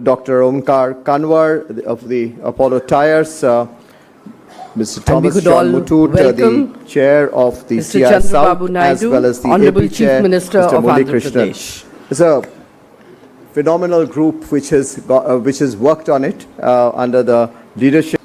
Dr. Omkar Kanwar of the Apollo Tyres, Mr. Thomas John Muthoot, the Chair of the Mr. CI South, Naidu, as well as the Honorable AP Chief Chair, Minister Mr. of Murali Andhra Krishnan. Pradesh. It's a phenomenal group which has worked on it under the leadership.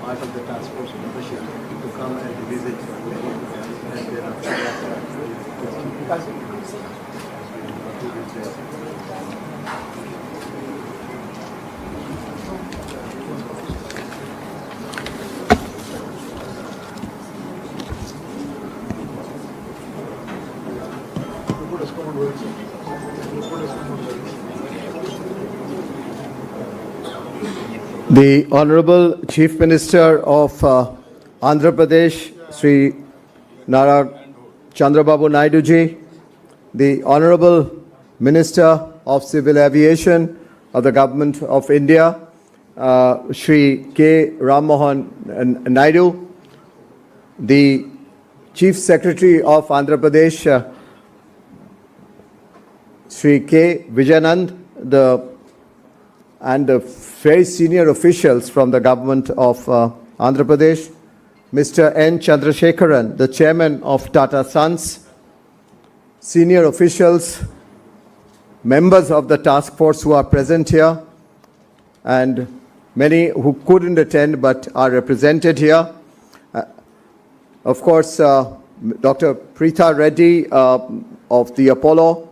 Part of the task force membership to come and visit and The Honorable Chief Minister of Andhra Pradesh, Sri Nara Chandrababu Naidu ji, the Honorable Minister of Civil Aviation of the Government of India, Sri K. Ram Mohan Naidu, the Chief Secretary of Andhra Pradesh, Sri K. Vijayanand, and the very senior officials from the government of Andhra Pradesh, Mr. N. Chandrasekharan, the chairman of Tata Sons, senior officials, members of the task force who are present here, and many who couldn't attend but are represented here. Of course, Dr. Preetha Reddy of the Apollo,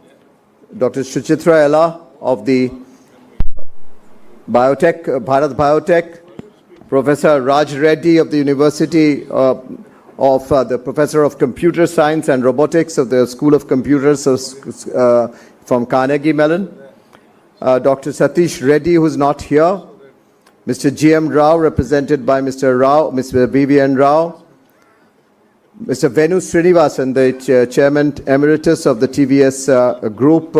Dr. Suchitra Ella of the Biotech, Bharat Biotech, Professor Raj Reddy of the University of the Professor of Computer Science and Robotics of the School of Computers from Carnegie Mellon, Dr. Satish Reddy, who is not here, Mr. G.M. Rao, represented by Mr. Rao, Mr. B.V.N. Rao, Mr. Venu Srinivasan, the Chairman Emeritus of the TVS Group,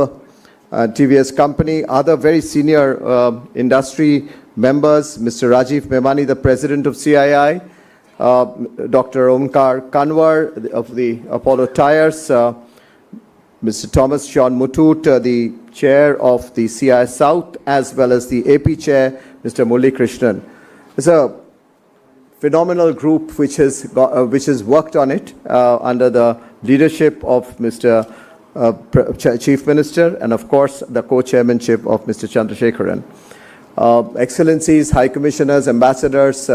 TVS company, other very senior industry members, Mr. Rajiv Memani, the President of CII, Dr. Omkar Kanwar of the Apollo Tyres, Mr. Thomas John Muthoot, the Chair of the CI South, as well as the AP Chair, Mr. Mulli Krishnan. It's a phenomenal group which has worked on it under the leadership of Mr. Chief Minister and of course the co-chairmanship of Mr. Chandrasekharan. Excellencies, High Commissioners, Ambassadors,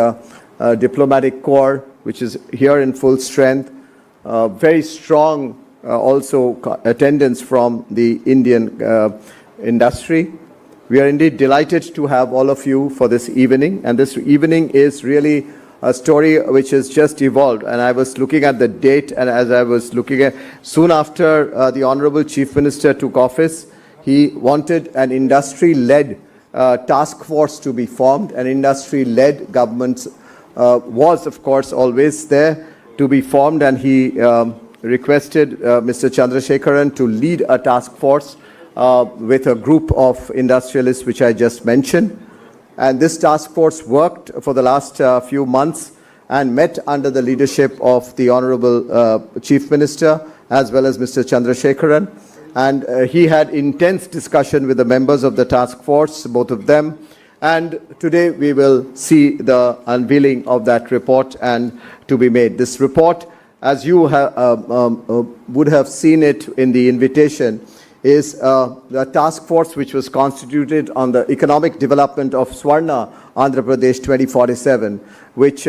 Diplomatic Corps, which is here in full strength, very strong also attendance from the Indian industry. We are indeed delighted to have all of you for this evening, and this evening is really a story which has just evolved. And I was looking at the date, and as I was looking at, soon after the Honorable Chief Minister took office, he wanted an industry-led task force to be formed. An industry-led government was, of course, always there to be formed, and he requested Mr. Chandrasekharan to lead a task force with a group of industrialists which I just mentioned. And this task force worked for the last few months and met under the leadership of the Honorable Chief Minister as well as Mr. Chandrasekharan. And he had intense discussion with the members of the task force, both of them. And today we will see the unveiling of that report and to be made. This report, as you would have seen it in the invitation, is the task force which was constituted on the economic development of Swarna Andhra Pradesh 2047, which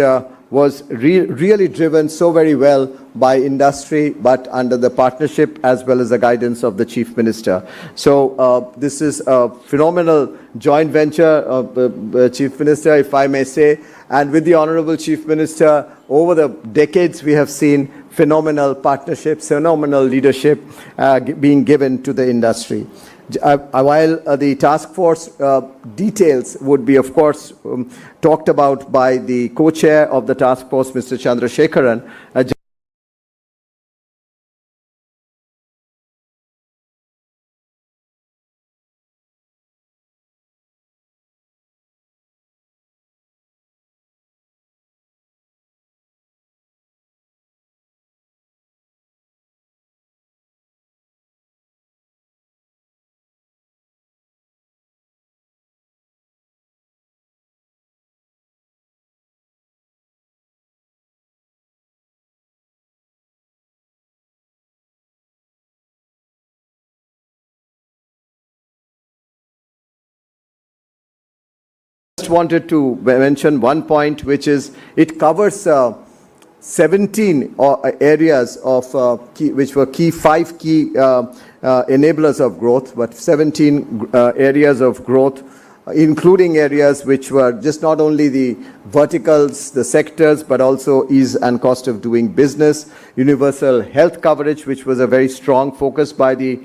was really driven so very well by industry, but under the partnership as well as the guidance of the Chief Minister. So this is a phenomenal joint venture of the Chief Minister, if I may say, and with the Honorable Chief Minister, over the decades we have seen phenomenal partnerships, phenomenal leadership being given to the industry. While the task force details would be, of course, talked about by the co-chair of the task force, Mr. Chandrasekharan, wanted to mention one point, which is it covers 17 areas of which were five key enablers of growth, but 17 areas of growth, including areas which were just not only the verticals, the sectors, but also ease and cost of doing business, universal health coverage, which was a very strong focus by the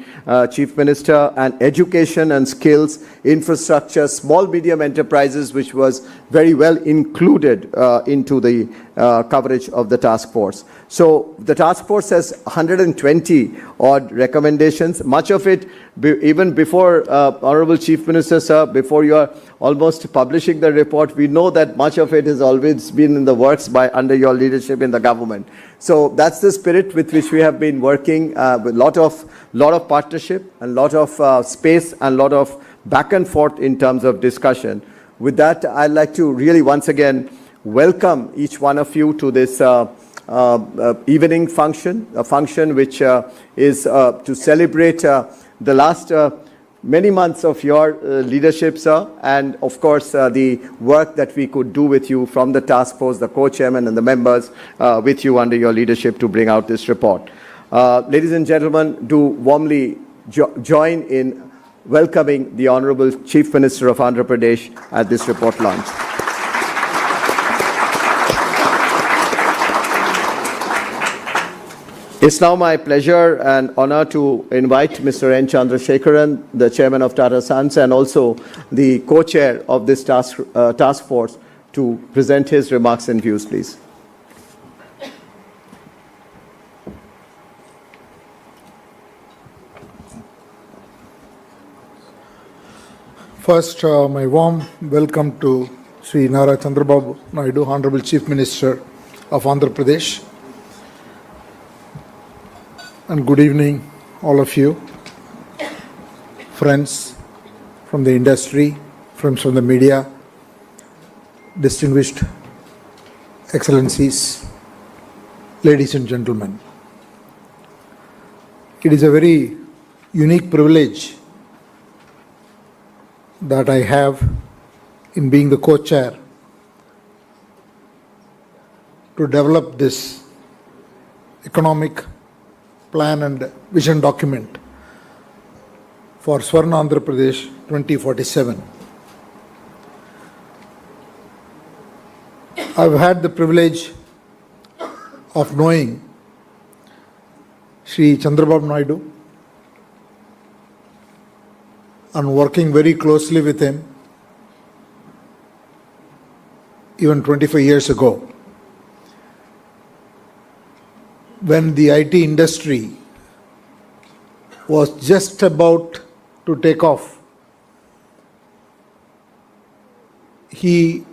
Chief Minister, and education and skills, infrastructure, small medium enterprises, which was very well included into the coverage of the task force. So the task force has 120 odd recommendations, much of it even before Honorable Chief Minister, sir, before you are almost publishing the report, we know that much of it has always been in the works under your leadership in the government. So that's the spirit with which we have been working, with lot of partnership and lot of space and lot of back and forth in terms of discussion. With that, I'd like to really once again welcome each one of you to this evening function, a function which is to celebrate the last many months of your leadership, sir, and of course the work that we could do with you from the task force, the co-chairman and the members with you under your leadership to bring out this report. Ladies and gentlemen, do warmly join in welcoming the Honorable Chief Minister of Andhra Pradesh at this report launch. It's now my pleasure and honor to invite Mr. N. Chandrasekharan, the Chairman of Tata Sons and also the co-chair of this task force, to present his remarks and views, please. First, my warm welcome to Sri Nara Chandrababu Naidu, Honorable Chief Minister of Andhra Pradesh. And good evening, all of you, friends from the industry, friends from the media, distinguished excellencies, ladies and gentlemen. It is a very unique privilege that I have in being the co-chair to develop this economic plan and vision document for Swarna Andhra Pradesh 2047. I've had the privilege of knowing Shri Chandrababu Naidu and working very closely with him even 25 years ago, when the IT industry was just about to take off. He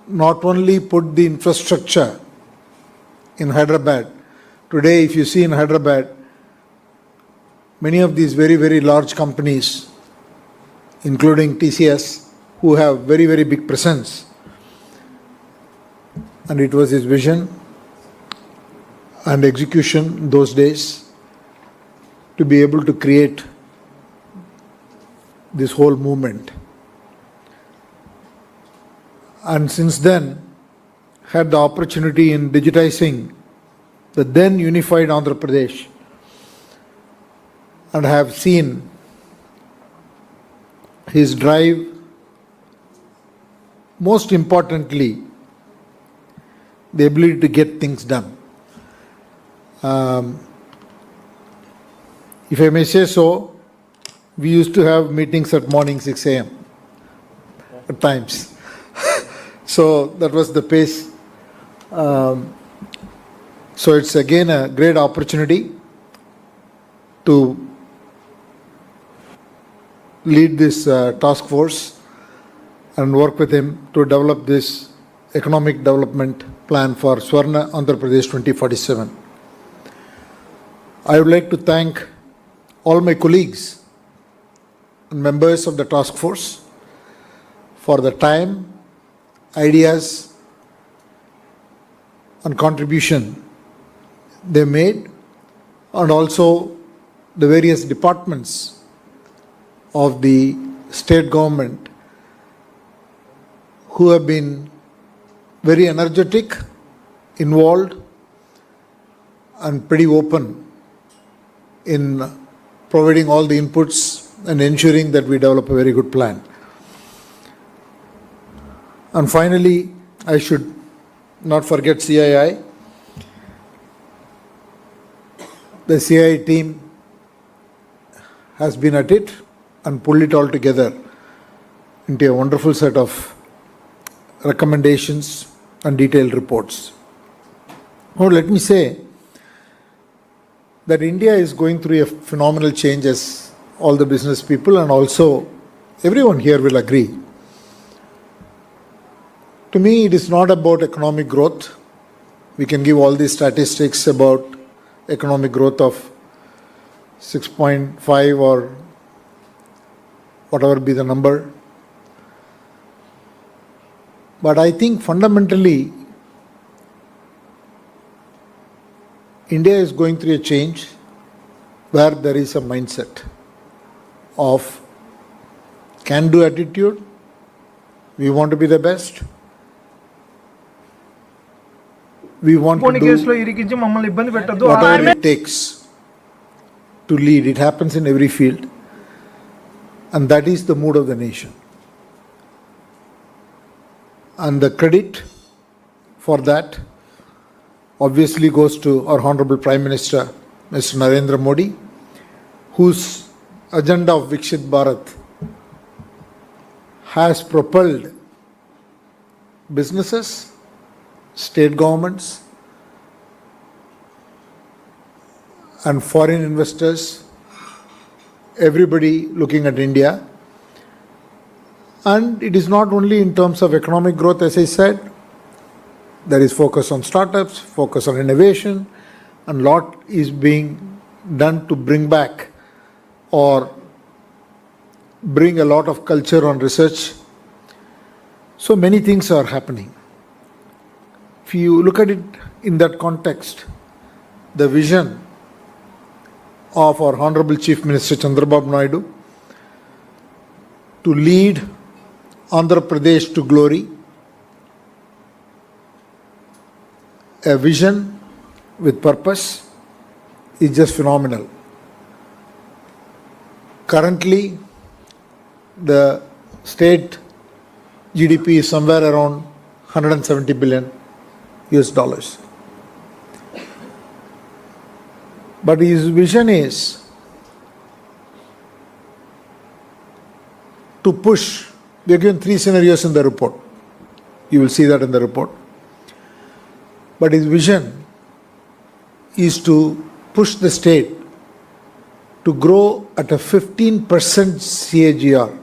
not only put the infrastructure in Hyderabad. Today, if you see in Hyderabad, many of these very, very large companies, including TCS, who have very, very big presence. And it was his vision and execution in those days to be able to create this whole movement. And since then, had the opportunity in digitizing the then unified Andhra Pradesh, and have seen his drive, most importantly, the ability to get things done. If I may say so, we used to have meetings at morning 6 a.m. at times. So that was the pace. So it's again a great opportunity to lead this task force and work with him to develop this economic development plan for Swarna Andhra Pradesh 2047. I would like to thank all my colleagues and members of the task force for the time, ideas and contribution they made, and also the various departments of the state government who have been very energetic, involved and pretty open in providing all the inputs and ensuring that we develop a very good plan. And finally, I should not forget CII. The CII team has been at it and pulled it all together into a wonderful set of recommendations and detailed reports. Now, let me say that India is going through a phenomenal change, as all the business people and also everyone here will agree. To me, it is not about economic growth. We can give all these statistics about economic growth of 6.5 or whatever be the number. But I think fundamentally, India is going through a change where there is a mindset of can-do attitude. We want to be the best. We want to do whatever it takes to lead. It happens in every field. And that is the mood of the nation. And the credit for that obviously goes to our Honorable Prime Minister, Mr. Narendra Modi, whose agenda of Viksit Bharat has propelled businesses, state governments and foreign investors, everybody looking at India. And it is not only in terms of economic growth, as I said. There is focus on startups, focus on innovation, and lot is being done to bring back or bring a lot of culture on research. So many things are happening. If you look at it in that context, the vision of our Honorable Chief Minister Chandrababu Naidu to lead Andhra Pradesh to glory, a vision with purpose, is just phenomenal. Currently, the state GDP is somewhere around 170 billion US dollars. But his vision is to push. We are given 3 scenarios in the report. You will see that in the report. But his vision is to push the state to grow at a 15% CAGR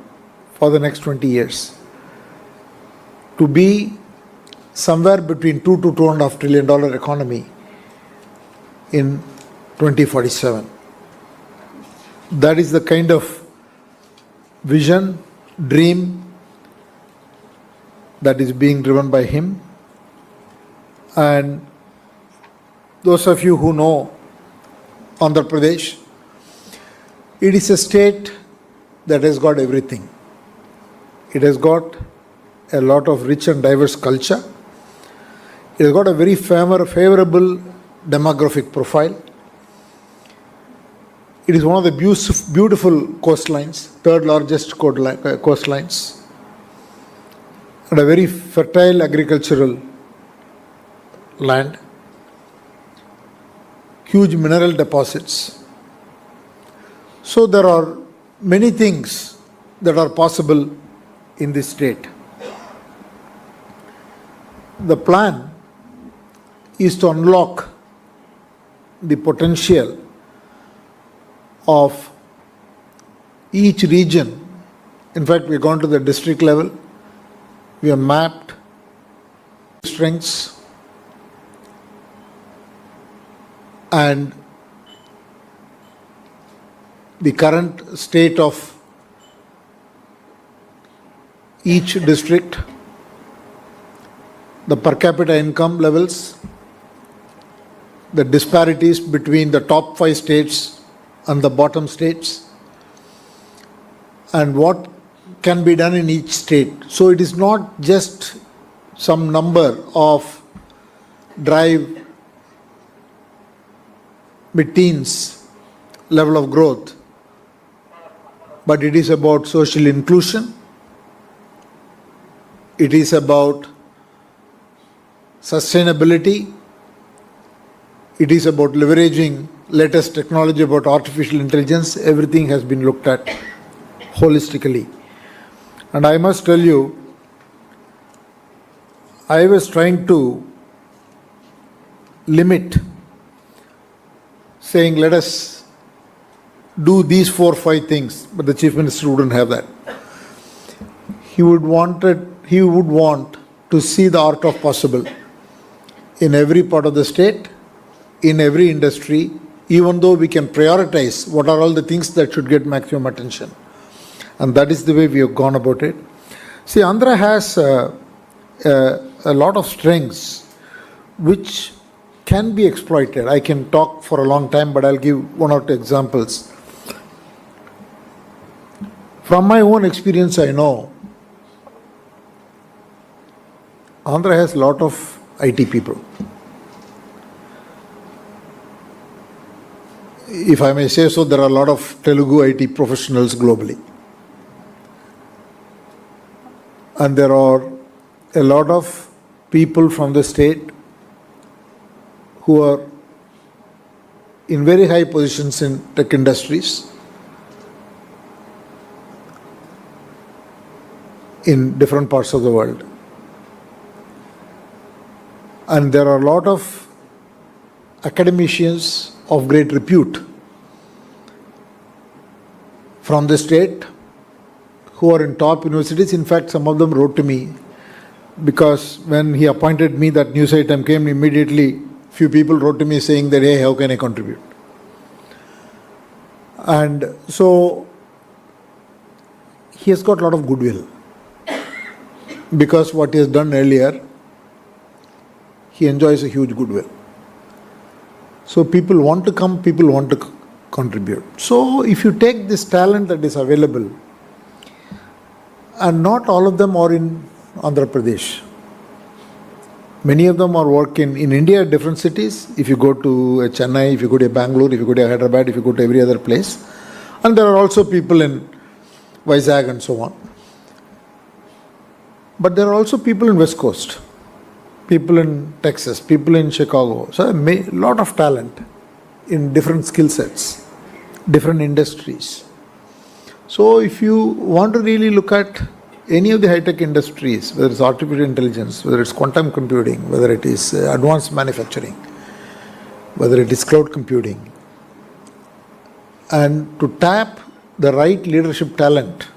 for the next 20 years. To be somewhere between $2 to $2.5 trillion economy in 2047. That is the kind of vision, dream that is being driven by him. And those of you who know Andhra Pradesh, it is a state that has got everything. It has got a lot of rich and diverse culture. It has got a very favorable demographic profile. It is one of the beautiful coastlines, third largest coastlines, and a very fertile agricultural land, huge mineral deposits. So there are many things that are possible in this state. The plan is to unlock the potential of each region. In fact, we have gone to the district level. We have mapped strengths and the current state of each district, the per capita income levels, the disparities between the top 5 states and the bottom states, and what can be done in each state. So it is not just some number of drive mid-teens level of growth, but it is about social inclusion, it is about sustainability, it is about leveraging latest technology about artificial intelligence. Everything has been looked at holistically. And I must tell you, I was trying to limit, saying let us do these 4 or 5 things, but the Chief Minister wouldn't have that. He would want to see the art of possible in every part of the state, in every industry, even though we can prioritize what are all the things that should get maximum attention. And that is the way we have gone about it. See, Andhra has a lot of strengths which can be exploited. I can talk for a long time, but I'll give 1 or 2 examples. From my own experience, I know Andhra has a lot of IT people. If I may say so, there are a lot of Telugu IT professionals globally. And there are a lot of people from the state who are in very high positions in tech industries, in different parts of the world. And there are a lot of academicians of great repute from the state who are in top universities. In fact, some of them wrote to me, because when he appointed me, that news item came immediately. Few people wrote to me saying that, hey, how can I contribute? And so he has got a lot of goodwill. because what he has done earlier, he enjoys a huge goodwill. So people want to come, people want to contribute. So if you take this talent that is available, and not all of them are in Andhra Pradesh. Many of them are working in India, different cities. If you go to Chennai, if you go to Bangalore, if you go to Hyderabad, if you go to every other place. And there are also people in Vizag and so on. But there are also people in West Coast, people in Texas, people in Chicago. So a lot of talent in different skill sets, different industries. So if you want to really look at any of the high-tech industries, whether it's artificial intelligence, whether it's quantum computing, whether it is advanced manufacturing, whether it is cloud computing, and to tap the right leadership talent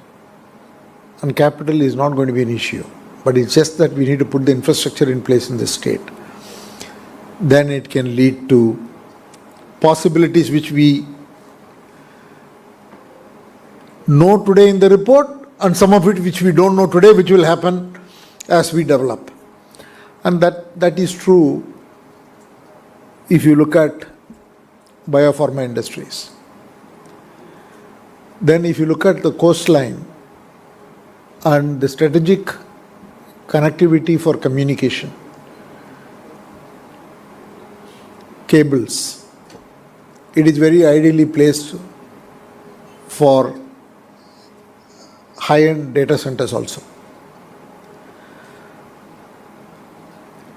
and capital is not going to be an issue. But it's just that we need to put the infrastructure in place in the state. Then it can lead to possibilities which we know today in the report, and some of it which we don't know today, which will happen as we develop. And that is true if you look at biopharma industries. Then if you look at the coastline and the strategic connectivity for communication, cables, it is very ideally placed for high-end data centers also.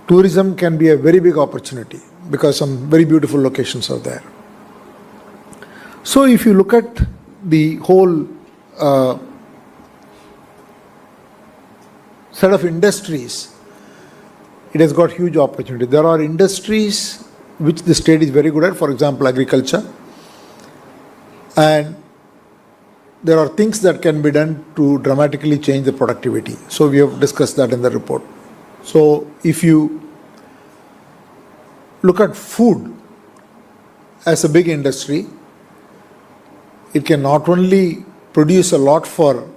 Tourism can be a very big opportunity because some very beautiful locations are there. So if you look at the whole set of industries, it has got huge opportunity. There are industries which the state is very good at, for example, agriculture. And there are things that can be done to dramatically change the productivity. So we have discussed that in the report. So if you look at food as a big industry, it can not only produce a lot for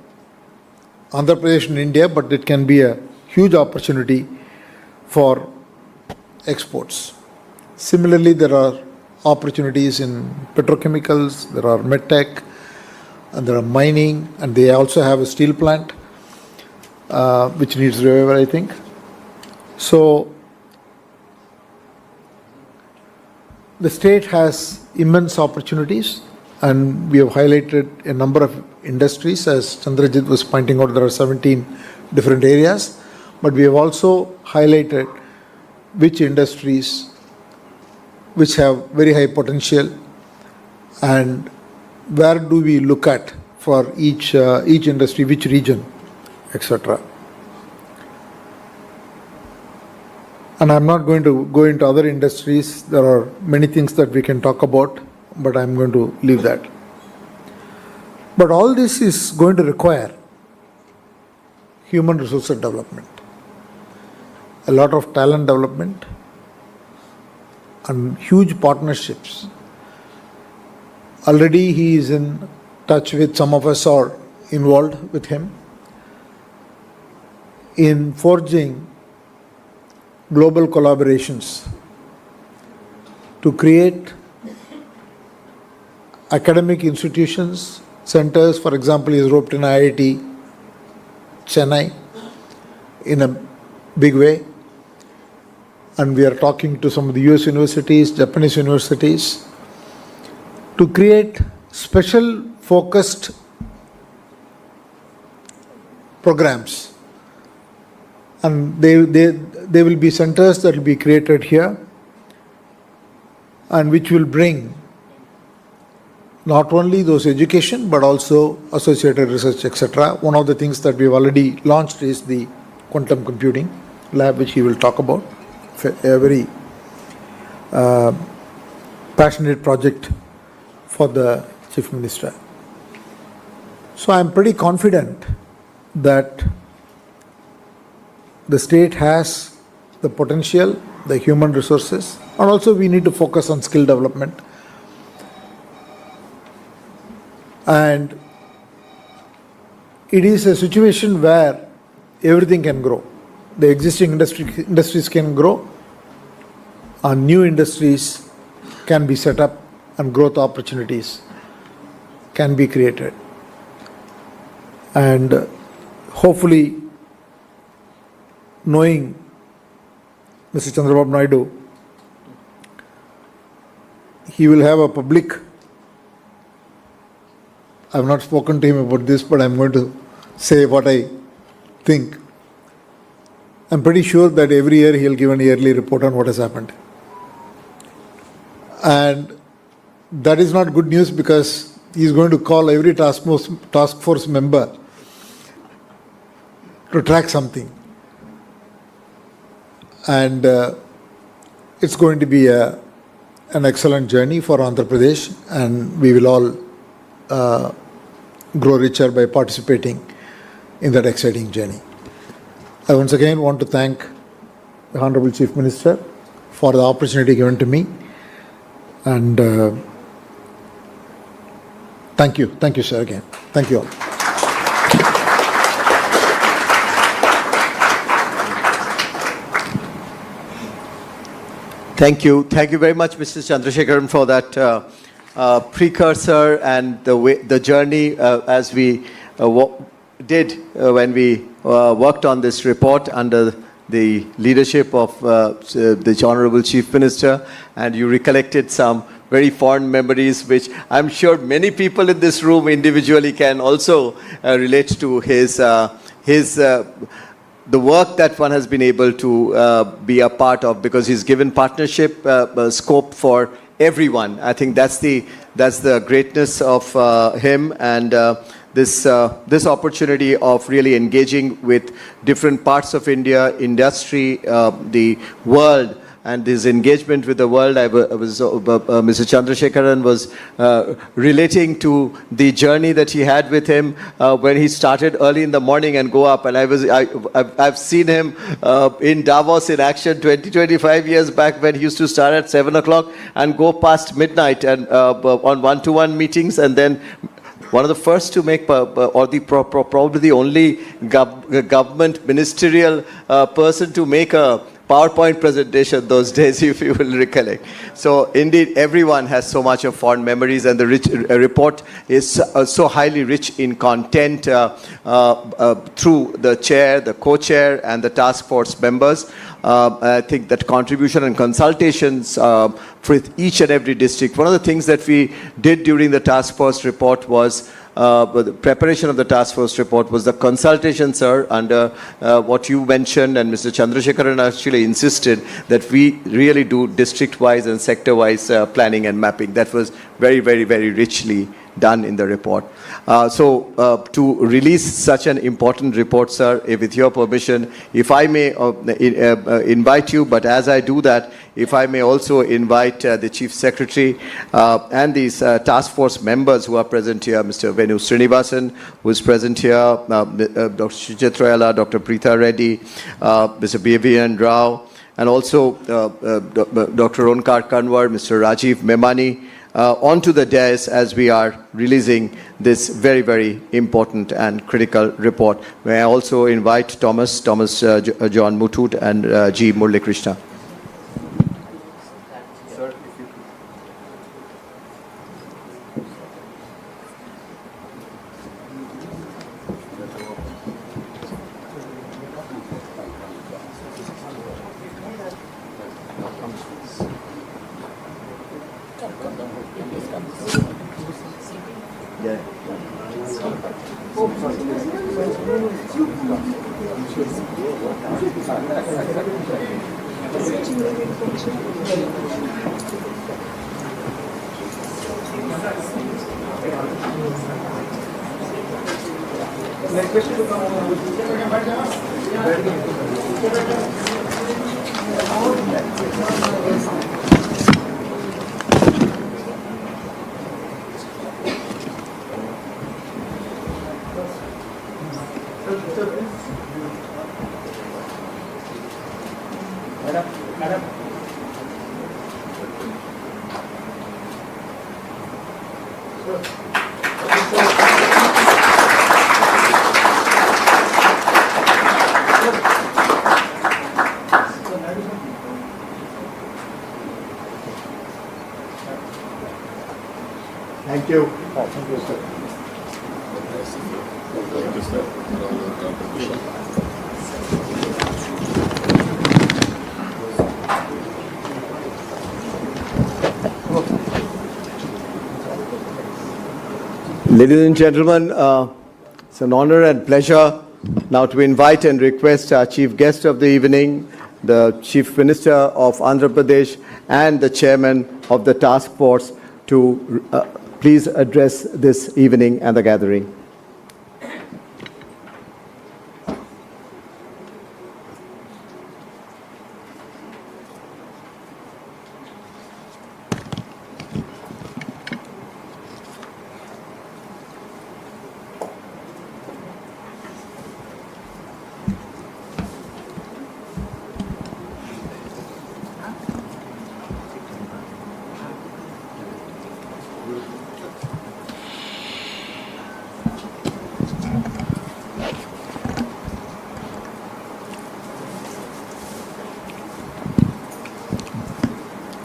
Andhra Pradesh and India, but it can be a huge opportunity for exports. Similarly, there are opportunities in petrochemicals, there are medtech, and there are mining, and they also have a steel plant, which needs revival, I think. So the state has immense opportunities, and we have highlighted a number of industries. As Chandrajit was pointing out, there are 17 different areas, but we have also highlighted which industries which have very high potential and where do we look at for each industry, which region, etc. And I'm not going to go into other industries. There are many things that we can talk about, but I'm going to leave that. But all this is going to require human resources development, a lot of talent development, and huge partnerships. Already he is in touch with, some of us are involved with him in forging global collaborations to create academic institutions, centers. For example, he is roped in IIT Chennai in a big way. And we are talking to some of the US universities, Japanese universities, to create special focused programs. And they will be centers that will be created here and which will bring not only those education but also associated research, etc. One of the things that we've already launched is the quantum computing lab, which he will talk about. A very passionate project for the Chief Minister. So I'm pretty confident that the state has the potential, the human resources, and also we need to focus on skill development. And it is a situation where everything can grow. The existing industries can grow, and new industries can be set up, and growth opportunities can be created. And hopefully, knowing Mr. Chandrababu Naidu, he will have a public. I have not spoken to him about this, but I am going to say what I think. I am pretty sure that every year he will give an yearly report on what has happened. And that is not good news, because he is going to call every task force member to track something. And it's going to be an excellent journey for Andhra Pradesh, and we will all grow richer by participating in that exciting journey. I once again want to thank the Honorable Chief Minister for the opportunity given to me, and thank you, sir, again. Thank you all. Thank you very much, Mr. Chandrasekharan, for that precursor and the journey as we did when we worked on this report under the leadership of the Honorable Chief Minister, and you recollected some very fond memories, which I'm sure many people in this room individually can also relate to the work that one has been able to be a part of, because he's given partnership scope for everyone. I think that's the greatness of him, and this opportunity of really engaging with different parts of India, industry, the world, and this engagement with the world. Mr. Chandrasekharan was relating to the journey that he had with him when he started early in the morning and go up. And I've seen him in Davos in action 25 years back, when he used to start at 7 o'clock and go past midnight and on one-to-one meetings, and then one of the first to make, or probably the only government ministerial person to make a PowerPoint presentation those days, if you will recollect. So indeed, everyone has so much of fond memories, and the report is so highly rich in content through the chair, the co-chair, and the task force members. I think that contribution and consultations with each and every district. One of the things that we did during the task force report was the preparation of the task force report was the consultation, sir, under what you mentioned, and Mr. Chandrasekharan actually insisted that we really do district-wise and sector-wise planning and mapping. That was very, very, very richly done in the report. So to release such an important report, sir, with your permission, if I may invite you, but as I do that, if I may also invite the Chief Secretary and these task force members who are present here, Mr. Venu Srinivasan, who is present here, Dr. Suchitrayala, Dr. Preetha Reddy, Mr. B.V.N. Rao, and also Dr. Onkar Kanwar, Mr. Rajiv Memani, onto the dais as we are releasing this very, very important and critical report. May I also invite Thomas John Muthoot, and G. Murli Krishna. you. Ladies and gentlemen, it's an honor and pleasure now to invite and request our chief guest of the evening, the Chief Minister of Andhra Pradesh and the Chairman of the Task Force to please address this evening and the gathering.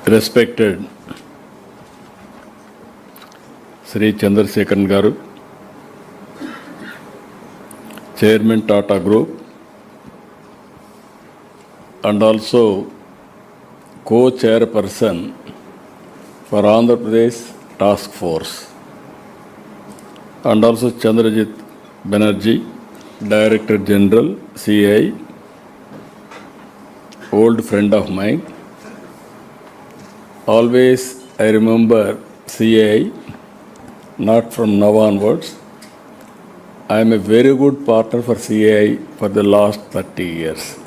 Respected Sri Chandrasekharan Garu, Chairman Tata Group, and also co-chairperson for Andhra Pradesh Task Force, and also Chandrajit Banerjee, Director General, CI, old friend of mine. Always I remember CI, not from now onwards. I am a very good partner for CI for the last 30 years,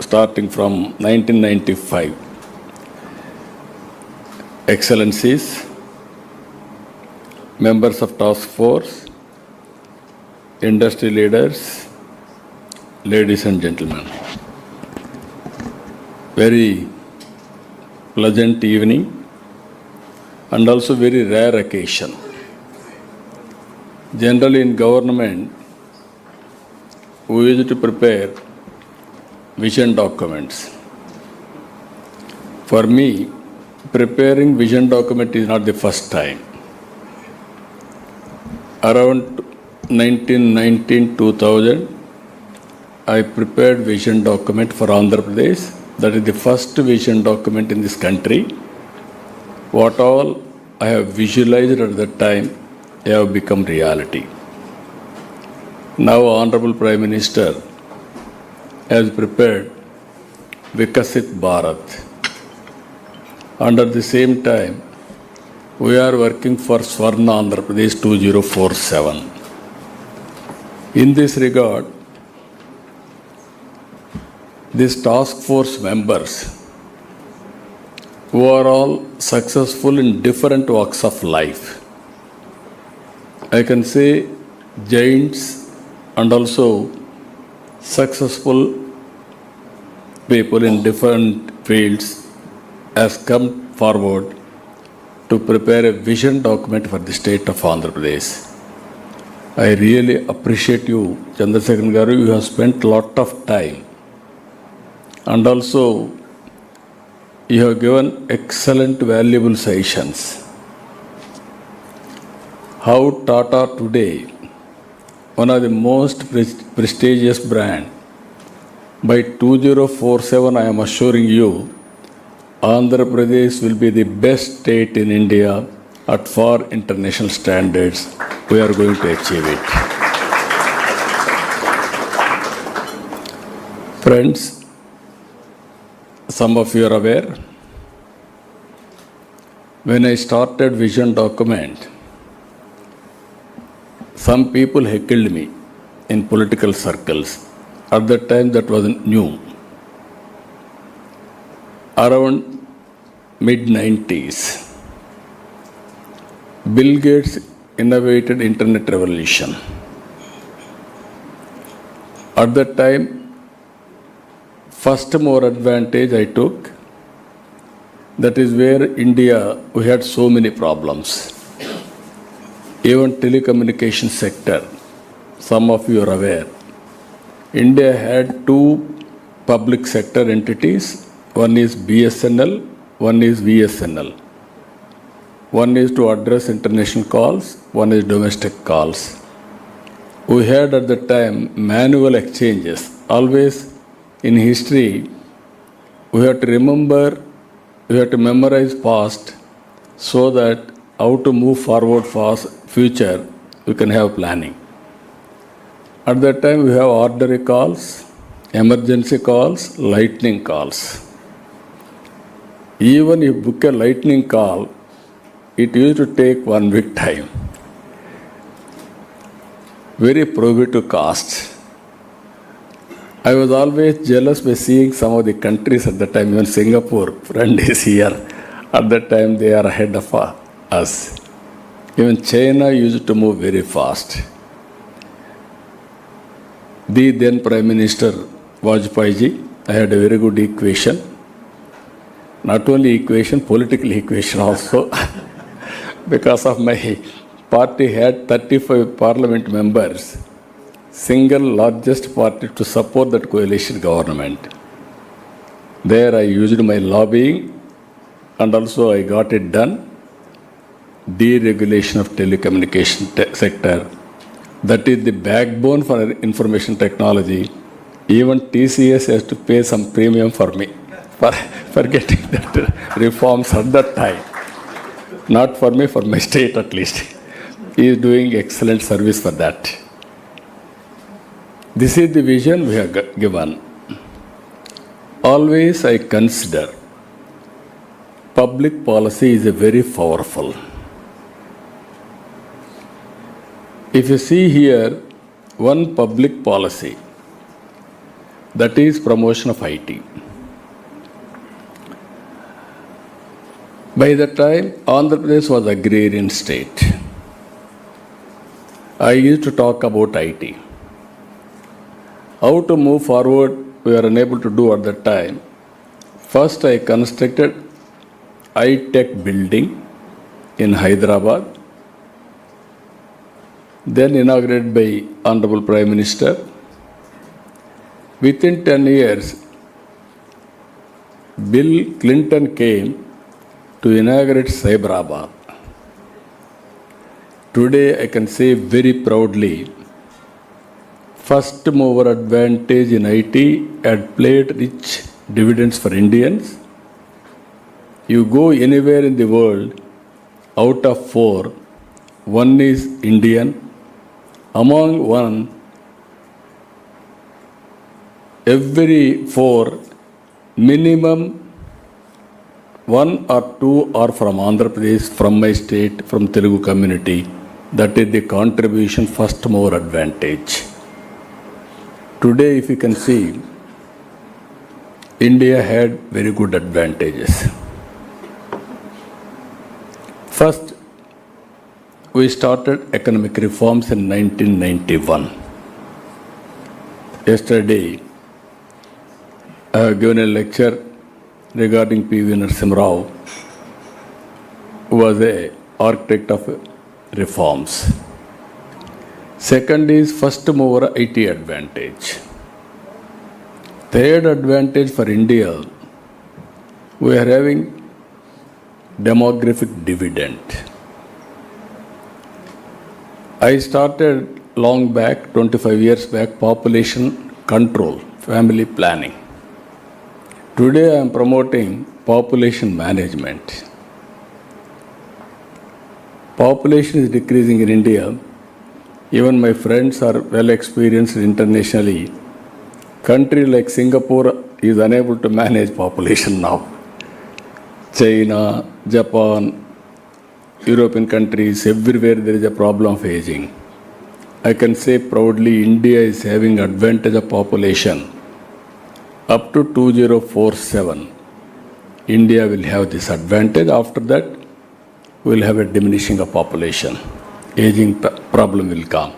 starting from 1995. Excellencies, members of task force, industry leaders, ladies and gentlemen. Very pleasant evening and also very rare occasion. Generally in government, we used to prepare vision documents. For me, preparing vision document is not the first time. Around 1919-2000, I prepared vision document for Andhra Pradesh. That is the first vision document in this country. What all I have visualized at that time have become reality. Now Honorable Prime Minister has prepared Vikasit Bharat. And at the same time, we are working for Swarna Andhra Pradesh 2047. In this regard, these task force members who are all successful in different walks of life, I can say giants and also successful people in different fields has come forward to prepare a vision document for the state of Andhra Pradesh. I really appreciate you, Chandrasekharan Garu. You have spent a lot of time. And also, you have given excellent, valuable suggestions. How Tata today, one of the most prestigious brand, by 2047, I am assuring you, Andhra Pradesh will be the best state in India at far international standards. We are going to achieve it. Friends, some of you are aware, when I started vision document, some people heckled me in political circles. At that time, that wasn't new. Around mid-90s, Bill Gates innovated internet revolution. At that time, first more advantage I took, that is where India, we had so many problems. Even telecommunication sector, some of you are aware, India had two public sector entities, one is BSNL, one is VSNL. One is to address international calls, one is domestic calls. We had at the time manual exchanges. Always in history, we have to remember, we have to memorize past so that how to move forward fast future, we can have planning. At that time, we have ordinary calls, emergency calls, lightning calls. Even if you book a lightning call, it used to take 1 week time. Very prohibitive cost. I was always jealous by seeing some of the countries at the time, even Singapore, friend is here. At that time, they are ahead of us. Even China used to move very fast. The then Prime Minister Vajpayee ji, I had a very good equation. Not only equation, political equation also. Because of my party had 35 parliament members, single largest party to support that coalition government. There I used my lobbying and also I got it done. Deregulation of telecommunication sector. That is the backbone for information technology. Even TCS has to pay some premium for me for getting that reforms at that time. Not for me, for my state at least. He is doing excellent service for that. This is the vision we have given. Always I consider public policy is a very powerful. If you see here, one public policy, that is promotion of IT. By the time Andhra Pradesh was agrarian state, I used to talk about IT. How to move forward, we were unable to do at that time. First, I constructed high-tech building in Hyderabad, then inaugurated by Honorable Prime Minister. Within 10 years, Bill Clinton came to inaugurate Cyberabad. Today, I can say very proudly, first mover advantage in IT had played rich dividends for Indians. You go anywhere in the world, out of 4, one is Indian. Among one, every 4, minimum 1 or 2 are from Andhra Pradesh, from my state, from Telugu community. That is the contribution, first mover advantage. Today, if you can see, India had very good advantages. First, we started economic reforms in 1991. Yesterday, I have given a lecture regarding P.V. Narasimha Rao, who was an architect of reforms. Second is first mover IT advantage. Third advantage for India, we are having demographic dividend. I started long back, 25 years back, population control, family planning. Today I am promoting population management. Population is decreasing in India. Even my friends are well experienced internationally. Country like Singapore is unable to manage population now. China, Japan, European countries, everywhere there is a problem of aging. I can say proudly India is having advantage of population. Up to 2047, India will have this advantage. After that, we will have a diminishing of population. Aging problem will come.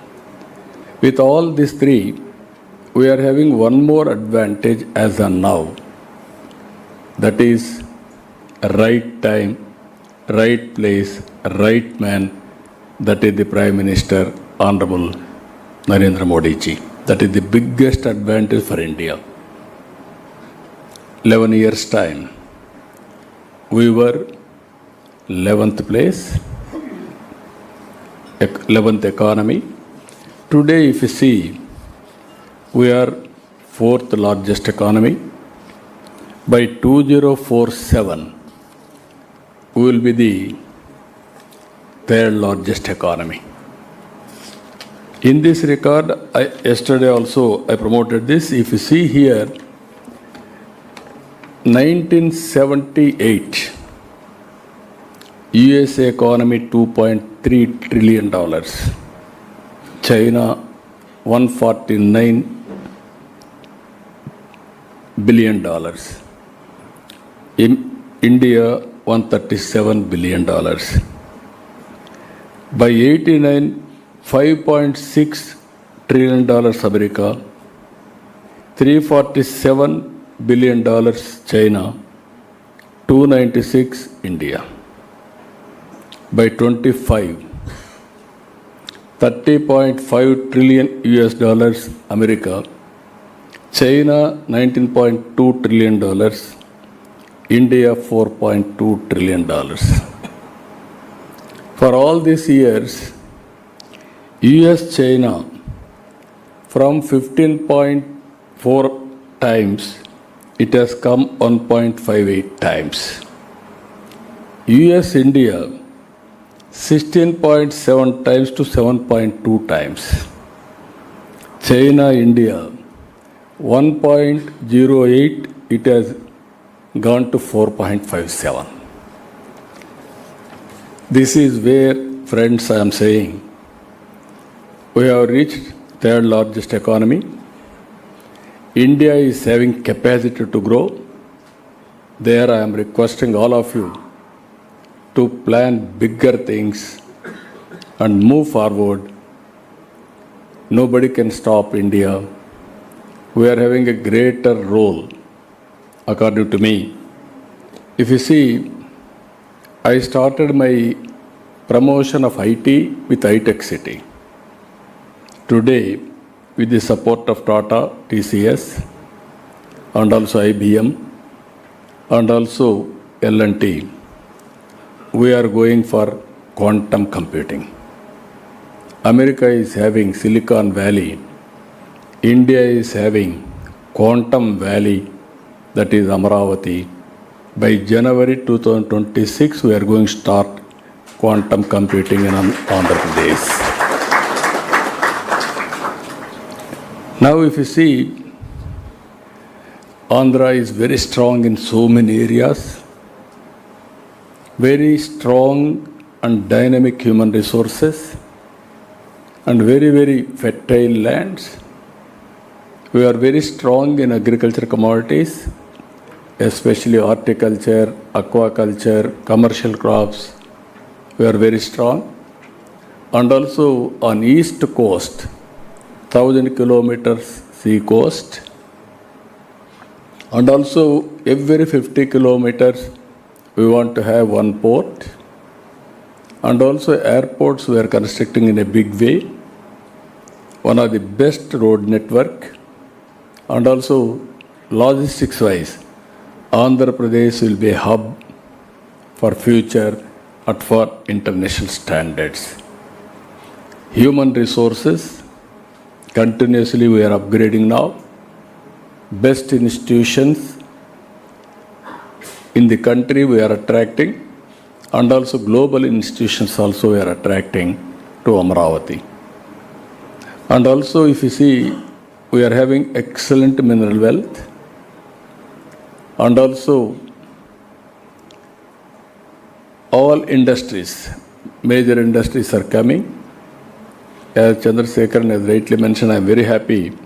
With all these 3, we are having one more advantage as of now. That is right time, right place, right man. That is the Prime Minister, Honorable Narendra Modi ji. That is the biggest advantage for India. 11 years time, we were 11th place, 11th economy. Today, if you see, we are 4th largest economy. By 2047, we will be the 3rd largest economy. In this regard, yesterday also I promoted this. If you see here, 1978, USA economy $2.3 trillion, China $149 billion, India $137 billion. By 89, $5.6 trillion America, $347 billion China, $296 India. By 25, $30.5 trillion US dollars America, China $19.2 trillion, India $4.2 trillion. For all these years, US China from 15.4 times, it has come 1.58 times. US India 16.7 times to 7.2 times. China India 1.08, it has gone to 4.57. This is where, friends, I am saying, we have reached 3rd largest economy. India is having capacity to grow. There I am requesting all of you to plan bigger things and move forward. Nobody can stop India. We are having a greater role, according to me. If you see, I started my promotion of IT with iTech City. Today, with the support of Tata, TCS, and also IBM, and also L&T, we are going for quantum computing. America is having Silicon Valley. India is having Quantum Valley, that is Amaravati. By January 2026, we are going to start quantum computing in Andhra Pradesh. Now, if you see, Andhra is very strong in so many areas, very strong and dynamic human resources, and very, very fertile lands. We are very strong in agriculture commodities, especially horticulture, aquaculture, commercial crops. We are very strong. And also on east coast, 1,000 kilometers sea coast. And also every 50 kilometers, we want to have one port. And also airports we are constructing in a big way. One of the best road network. And also logistics wise, Andhra Pradesh will be a hub for future and for international standards. Human resources, continuously we are upgrading now. Best institutions in the country we are attracting, and also global institutions also we are attracting to Amaravati. And also if you see, we are having excellent mineral wealth, and also all industries, major industries are coming. As Chandrasekharan has rightly mentioned, I am very happy.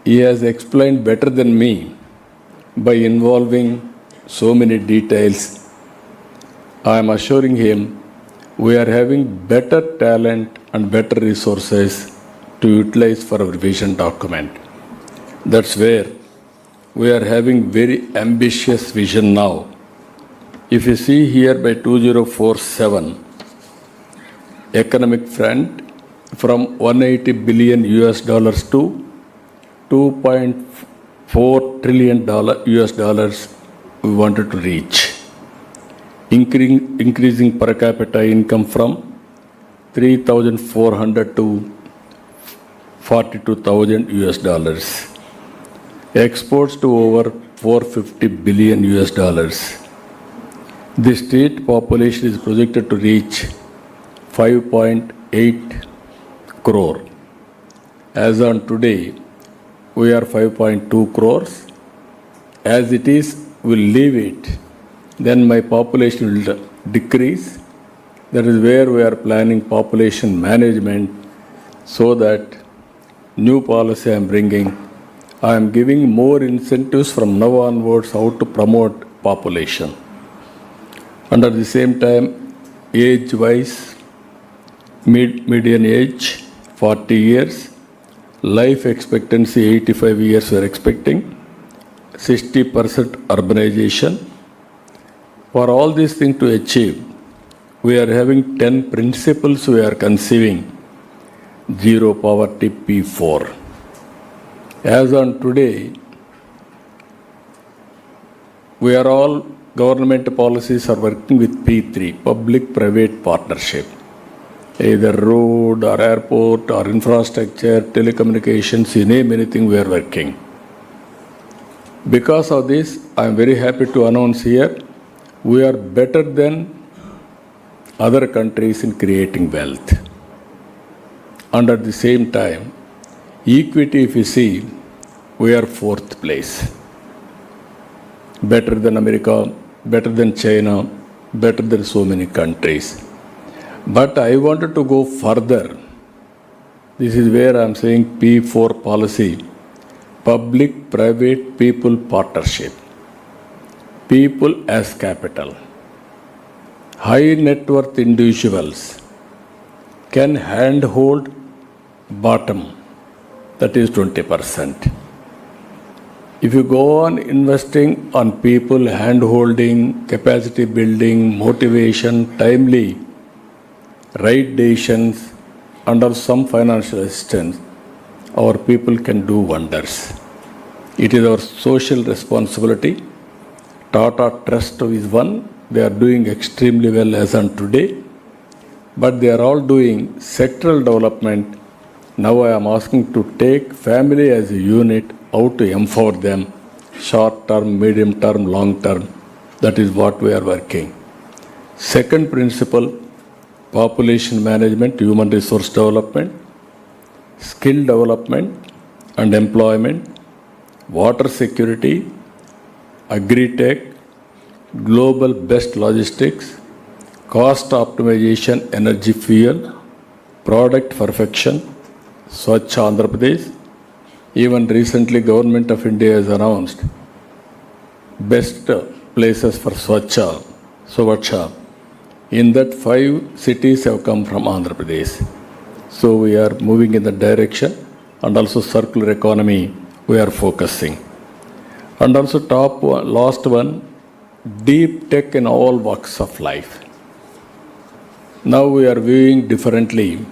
He has explained better than me by involving so many details. I am assuring him we are having better talent and better resources to utilize for our vision document. That's where we are having very ambitious vision now. If you see here by 2047, economic front from $180 billion US dollars to $2.4 trillion US dollars we wanted to reach. increasing per capita income from 3,400 to 42,000 US dollars. Exports to over 450 billion US dollars. The state population is projected to reach 5.8 crore. As on today, we are 5.2 crores. As it is, we'll leave it. Then my population will decrease. That is where we are planning population management so that new policy I am bringing. I am giving more incentives from now onwards how to promote population. And at the same time, age-wise, median age 40 years, life expectancy 85 years we are expecting, 60% urbanization. For all these things to achieve, we are having 10 principles we are conceiving. Zero poverty P4. As on today, we are all government policies are working with P3, public-private partnership. Either road or airport or infrastructure, telecommunications, you name anything we are working. Because of this, I am very happy to announce here, we are better than other countries in creating wealth. And at the same time, equity, if you see, we are 4th place. Better than America, better than China, better than so many countries. But I wanted to go further. This is where I am saying P4 policy, public-private people partnership. People as capital. High net worth individuals can handhold bottom, that is 20%. If you go on investing on people, hand-holding, capacity building, motivation, timely, right decisions, under some financial assistance, our people can do wonders. It is our social responsibility. Tata Trust is one. They are doing extremely well as on today. But they are all doing sectoral development. Now I am asking to take family as a unit, how to empower them, short term, medium term, long term. That is what we are working. Second principle, population management, human resource development, skill development and employment, water security, agri-tech, global best logistics, cost optimization, energy fuel, product perfection, Swachh Andhra Pradesh. Even recently, Government of India has announced best places for Swachh. In that, 5 cities have come from Andhra Pradesh. So we are moving in that direction, and also circular economy we are focusing. And also last one, deep tech in all walks of life. Now we are viewing differently.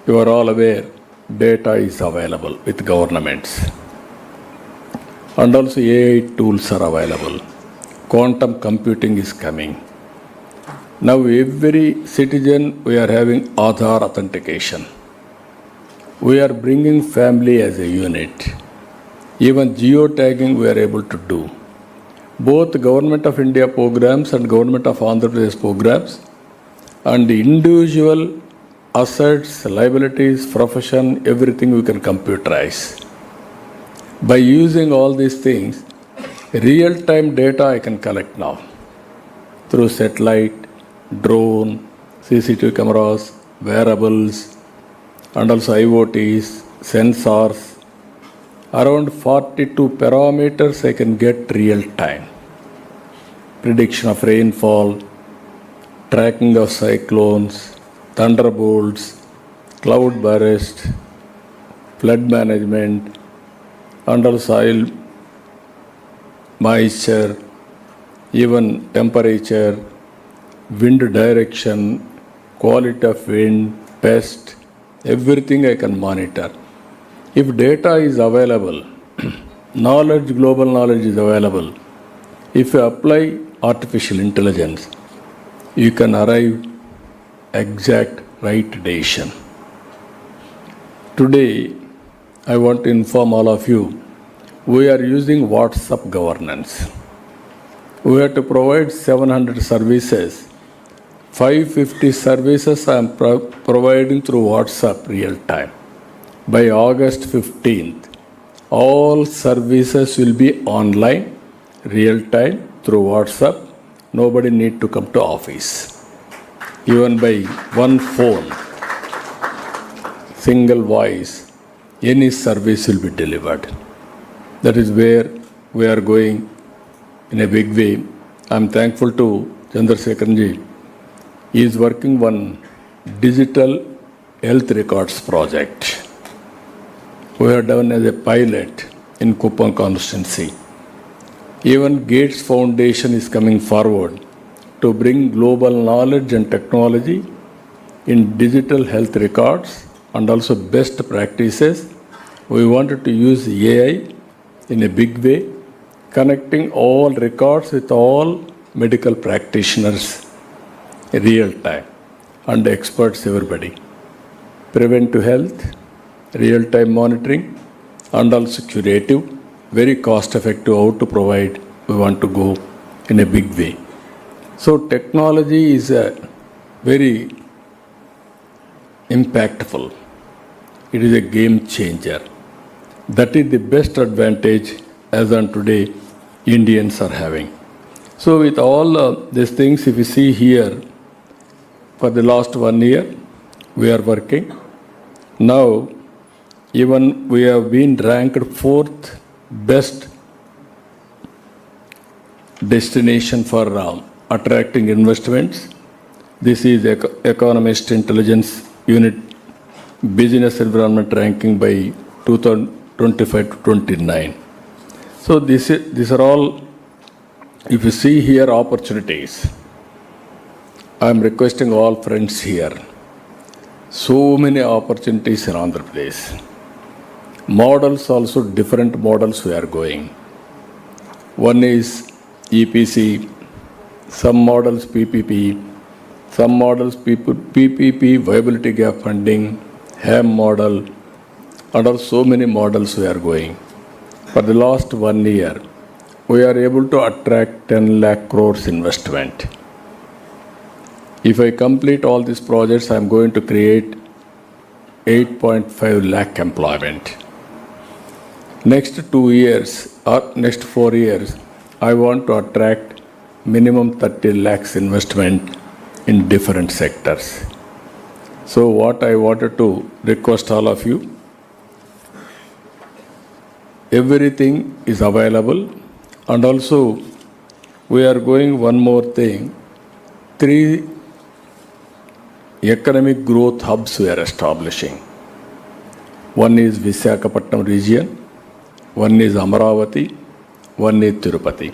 You are all aware, data is available with governments. And also AI tools are available. Quantum computing is coming. Now every citizen, we are having Aadhaar authentication. We are bringing family as a unit. Even geotagging we are able to do. Both Government of India programs and Government of Andhra Pradesh programs and the individual assets, liabilities, profession, everything we can computerize. By using all these things, real-time data I can collect now through satellite, drone, CCTV cameras, wearables, and also IoTs, sensors. Around 42 parameters I can get real time. Prediction of rainfall, tracking of cyclones, thunderbolts, cloud burst, flood management, under soil moisture, even temperature, wind direction, quality of wind, pest, everything I can monitor. If data is available, knowledge, global knowledge is available. If you apply artificial intelligence, you can arrive exact right decision. Today, I want to inform all of you, we are using WhatsApp governance. We have to provide 700 services. 550 services I am providing through WhatsApp real time. By August 15th, all services will be online, real time, through WhatsApp. Nobody need to come to office. Even by one phone, single voice, any service will be delivered. That is where we are going in a big way. I am thankful to Chandrasekharan. He is working on digital health records project. We have done as a pilot in Kuppam constituency. Even Gates Foundation is coming forward to bring global knowledge and technology in digital health records and also best practices. We wanted to use AI in a big way, connecting all records with all medical practitioners real time and experts, everybody. Preventive health, real time monitoring, and also curative, very cost effective how to provide. We want to go in a big way. So technology is a very impactful. It is a game changer. That is the best advantage as on today Indians are having. So with all these things, if you see here, for the last 1 year, we are working. Now, even we have been ranked 4th best destination for attracting investments. This is Economist Intelligence Unit Business Environment ranking by 2025 to 29. So these are all, if you see here, opportunities. I am requesting all friends here. So many opportunities in Andhra Pradesh. Models also, different models we are going. One is EPC, some models PPP, some models PPP viability gap funding, HAM model, and also so many models we are going. For the last 1 year, we are able to attract 10 lakh crores investment. If I complete all these projects, I am going to create 8.5 lakh employment. Next 2 years or next 4 years, I want to attract minimum 30 lakhs investment in different sectors. So what I wanted to request all of you, everything is available, and also we are going one more thing, 3 economic growth hubs we are establishing. One is Visakhapatnam region, one is Amaravati, one is Tirupati.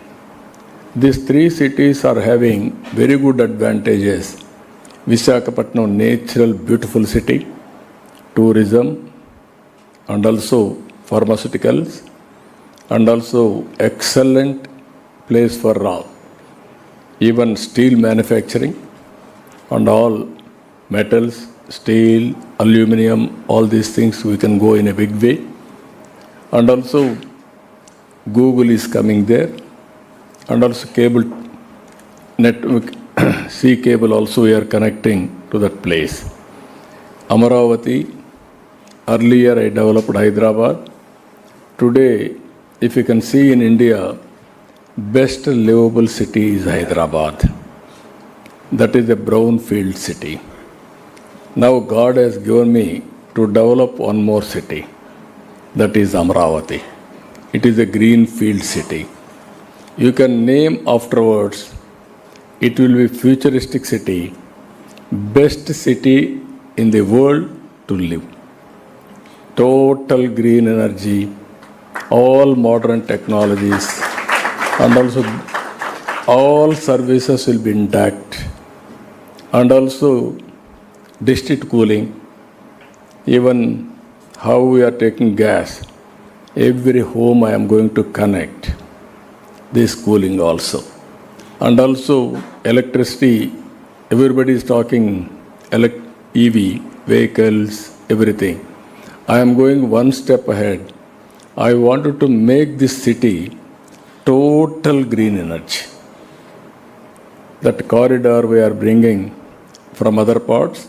These 3 cities are having very good advantages. Visakhapatnam, natural, beautiful city, tourism, and also pharmaceuticals, and also excellent place for even steel manufacturing and all metals, steel, aluminum, all these things we can go in a big way. And also Google is coming there, and also cable network, sea cable also we are connecting to that place. Amaravati, earlier I developed Hyderabad. Today, if you can see in India, best livable city is Hyderabad. That is a brownfield city. Now God has given me to develop one more city. That is Amaravati. It is a greenfield city. You can name afterwards. It will be futuristic city, best city in the world to live. Total green energy, all modern technologies, and also all services will be intact. And also district cooling, even how we are taking gas, every home I am going to connect this cooling also. And also electricity, everybody is talking EV, vehicles, everything. I am going one step ahead. I wanted to make this city total green energy. That corridor we are bringing from other parts,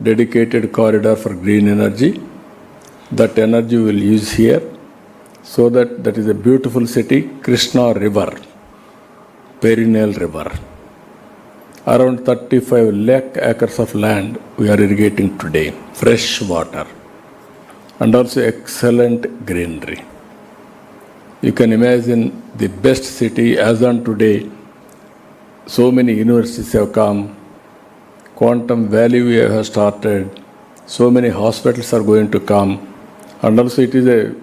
dedicated corridor for green energy. That energy we will use here, so that is a beautiful city. Krishna River, perennial river. Around 35 lakh acres of land we are irrigating today, fresh water, and also excellent greenery. You can imagine the best city as on today. So many universities have come, Quantum Valley we have started, so many hospitals are going to come, and also it is a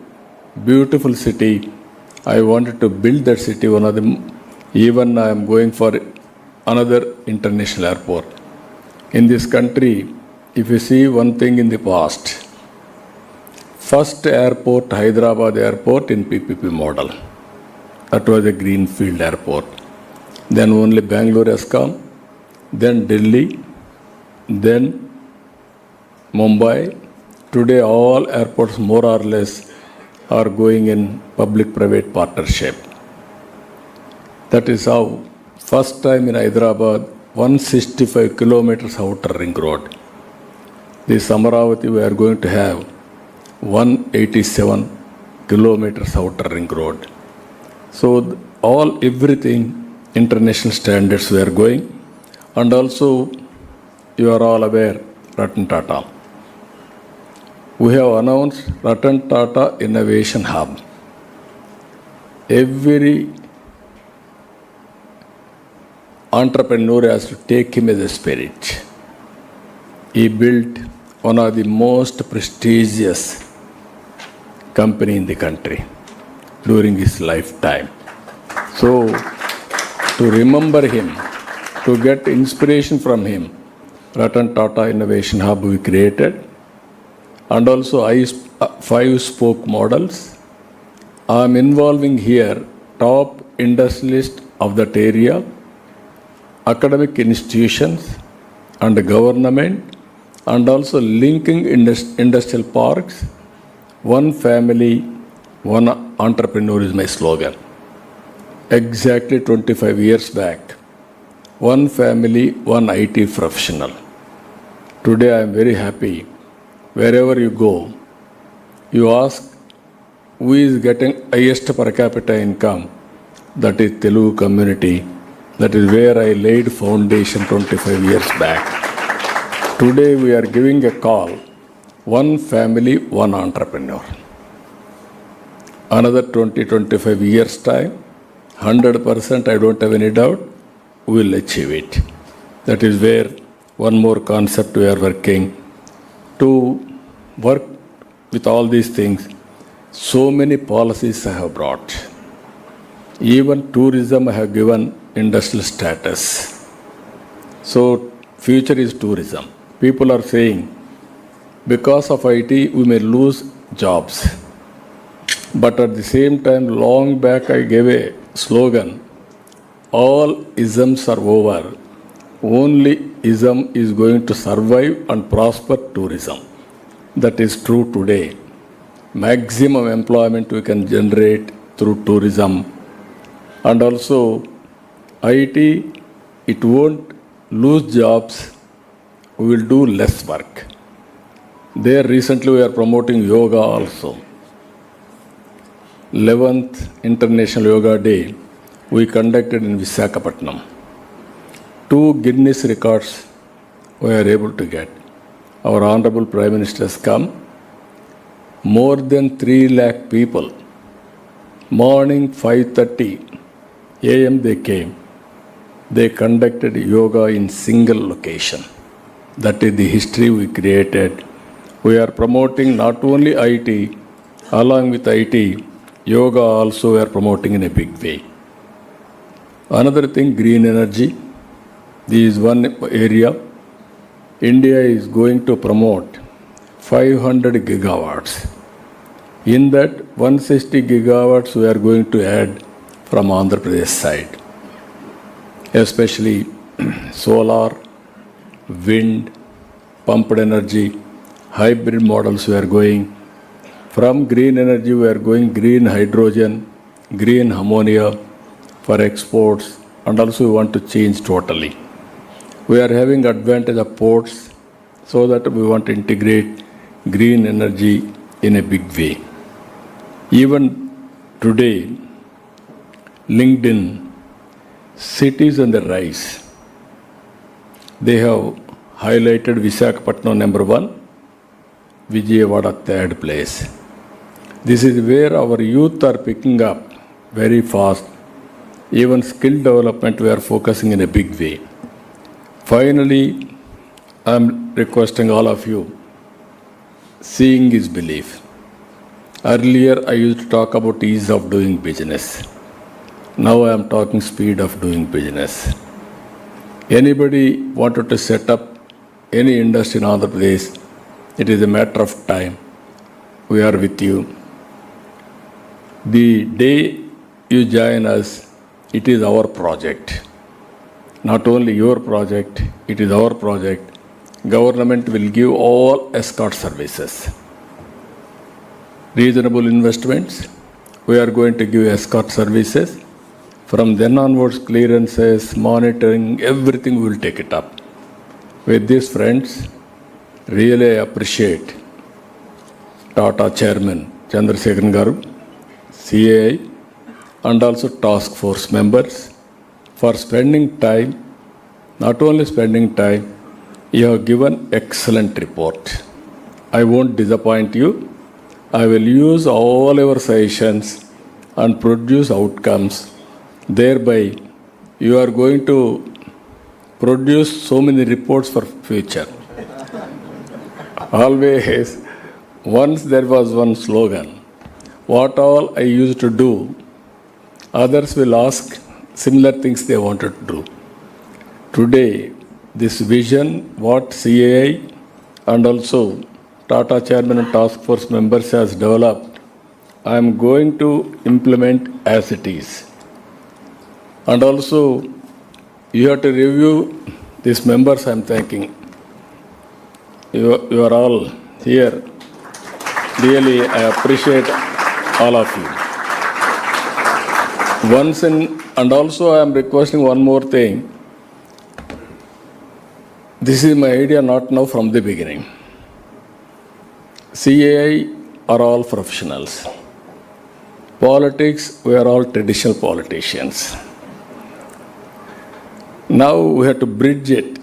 beautiful city. I wanted to build that city, one of them. Even I am going for another international airport. In this country, if you see one thing in the past, first airport, Hyderabad airport in PPP model. That was a greenfield airport. Then only Bangalore has come, then Delhi, then Mumbai. Today all airports more or less are going in public-private partnership. That is how first time in Hyderabad, 165 kilometers outer ring road. This Amaravati we are going to have 187 kilometers outer ring road. So everything international standards we are going. And also you are all aware, Ratan Tata. We have announced Ratan Tata Innovation Hub. Every entrepreneur has to take him as a spirit. He built one of the most prestigious company in the country during his lifetime. So, to remember him, to get inspiration from him, Ratan Tata Innovation Hub we created, and also 5 spoke models. I am involving here top industrialists of that area, academic institutions and government, and also linking industrial parks. One family, one entrepreneur is my slogan. Exactly 25 years back, one family, one IT professional. Today I am very happy. Wherever you go, you ask who is getting highest per capita income. That is Telugu community. That is where I laid foundation 25 years back. Today we are giving a call, one family, one entrepreneur. Another 20-25 years time, 100% I don't have any doubt, we will achieve it. That is where one more concept we are working. To work with all these things, so many policies I have brought. Even tourism I have given industrial status. So future is tourism. People are saying, because of IT we may lose jobs. But at the same time, long back I gave a slogan, all isms are over. Only ism is going to survive and prosper tourism. That is true today. Maximum employment we can generate through tourism. And also IT, it won't lose jobs. We will do less work. There recently we are promoting yoga also. 11th International Yoga Day we conducted in Visakhapatnam. 2 Guinness records we are able to get. Our Honorable Prime Minister has come. More than 3 lakh people. Morning 5:30 a.m. they came. They conducted yoga in single location. That is the history we created. We are promoting not only IT, along with IT, yoga also we are promoting in a big way. Another thing, green energy. This is one area. India is going to promote 500 gigawatts. In that, 160 gigawatts we are going to add from Andhra Pradesh side. especially solar, wind, pumped energy, hybrid models we are going. From green energy we are going green hydrogen, green ammonia for exports, and also we want to change totally. We are having advantage of ports so that we want to integrate green energy in a big way. Even today, LinkedIn, cities on the rise. They have highlighted Visakhapatnam number 1, Vijayawada third place. This is where our youth are picking up very fast. Even skill development we are focusing in a big way. Finally, I am requesting all of you, seeing is belief. Earlier I used to talk about ease of doing business. Now I am talking speed of doing business. Anybody wanted to set up any industry in Andhra Pradesh, it is a matter of time. We are with you. The day you join us, it is our project. Not only your project, it is our project. Government will give all escort services. Reasonable investments, we are going to give escort services. From then onwards, clearances, monitoring, everything we will take it up. With this, friends, really appreciate Tata Chairman Chandrasekharan Garu, CAI, and also task force members for spending time. Not only spending time, you have given excellent report. I won't disappoint you. I will use all your suggestions and produce outcomes. Thereby, you are going to produce so many reports for future. Always, once there was one slogan, what all I used to do, others will ask similar things they wanted to do. Today, this vision, what CAI and also Tata Chairman and Task Force members has developed, I am going to implement as it is. And also, you have to review these members I am thanking. You are all here. Really, I appreciate all of you. And also I am requesting one more thing. This is my idea not now, from the beginning. CAI are all professionals. Politics, we are all traditional politicians. Now we have to bridge it.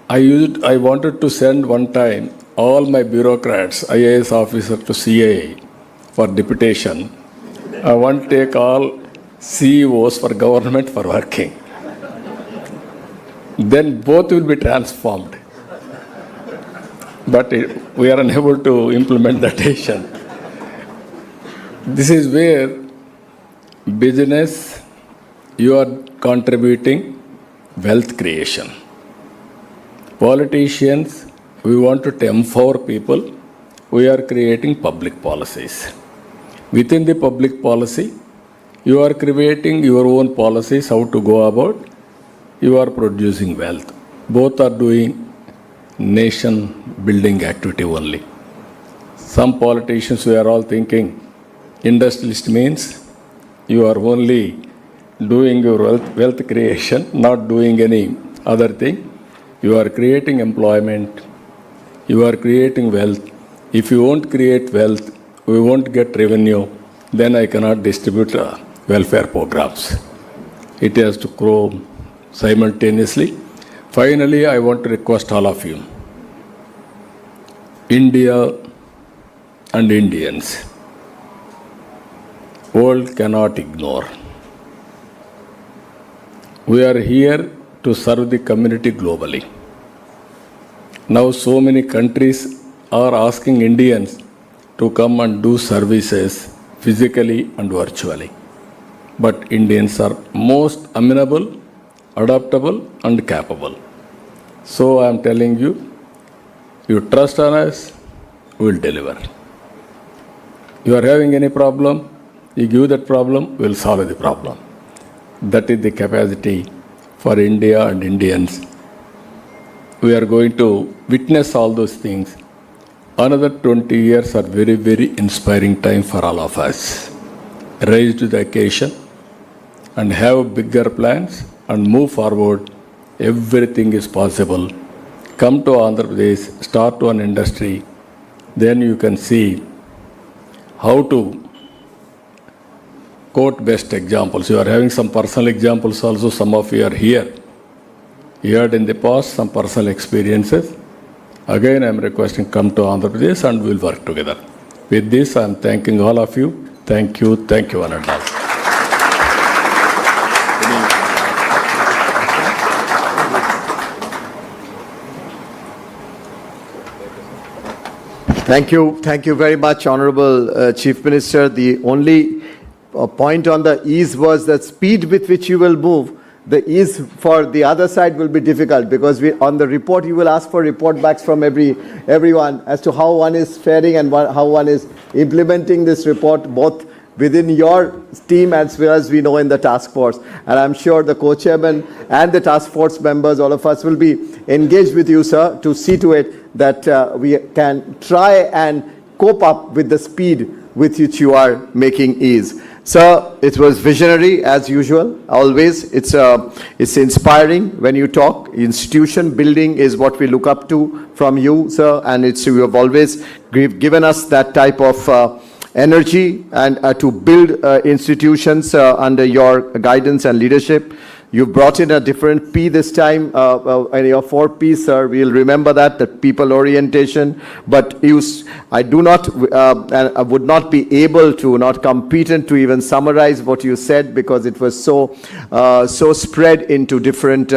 I wanted to send one time all my bureaucrats, IAS officers to CAI for deputation. I want to take all CEOs for government for working. Then both will be transformed. But we are unable to implement that decision. This is where business, you are contributing wealth creation. Politicians, we want to empower people. We are creating public policies. Within the public policy, you are creating your own policies, how to go about. You are producing wealth. Both are doing nation building activity only. Some politicians, we are all thinking, industrialist means you are only doing your wealth creation, not doing any other thing. You are creating employment. You are creating wealth. If you won't create wealth, we won't get revenue, then I cannot distribute welfare programs. It has to grow simultaneously. Finally, I want to request all of you, India and Indians, world cannot ignore. We are here to serve the community globally. Now so many countries are asking Indians to come and do services physically and virtually. But Indians are most amenable, adaptable and capable. So I am telling you, you trust on us, we will deliver. You are having any problem, you give that problem, we will solve the problem. That is the capacity for India and Indians. We are going to witness all those things. Another 20 years are very, very inspiring time for all of us. Rise to the occasion and have bigger plans and move forward. Everything is possible. Come to Andhra Pradesh, start one industry, then you can see how to quote best examples. You are having some personal examples also, some of you are here. You had in the past some personal experiences. Again, I am requesting come to Andhra Pradesh and we will work together. With this, I am thanking all of you. Thank you, one and all. Thank you very much, Honorable Chief Minister. The only point on the ease was the speed with which you will move. The ease for the other side will be difficult because on the report you will ask for report backs from everyone as to how one is faring and how one is implementing this report, both within your team as well as we know in the task force. And I'm sure the co-chairman and the task force members, all of us will be engaged with you, sir, to see to it that we can try and cope up with the speed with which you are making ease. Sir, it was visionary as usual, always. It's inspiring when you talk. Institution building is what we look up to from you, sir, and you have always given us that type of energy and to build institutions under your guidance and leadership. You brought in a different P this time, and your 4 Ps, sir. We'll remember that people orientation. But I do not, and I would not be able to, not competent to even summarize what you said because it was so spread into different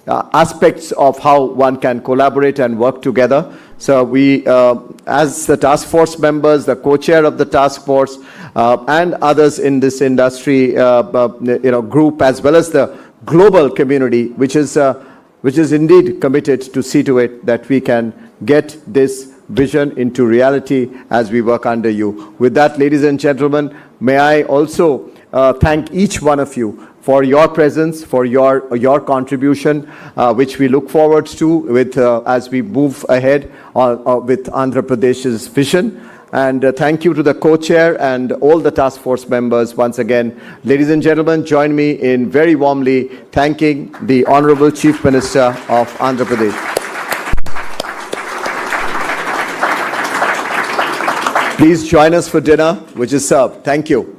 aspects of how one can collaborate and work together. So we, as the task force members, the co-chair of the task force, and others in this industry, group, as well as the global community, which is indeed committed to see to it that we can get this vision into reality as we work under you. With that, ladies and gentlemen, may I also thank each one of you for your presence, for your contribution, which we look forward to with as we move ahead with Andhra Pradesh's vision. And thank you to the co-chair and all the task force members once again. Ladies and gentlemen, join me in very warmly thanking the Honorable Chief Minister of Andhra Pradesh. Please join us for dinner, which is served. Thank you.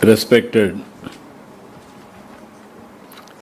respected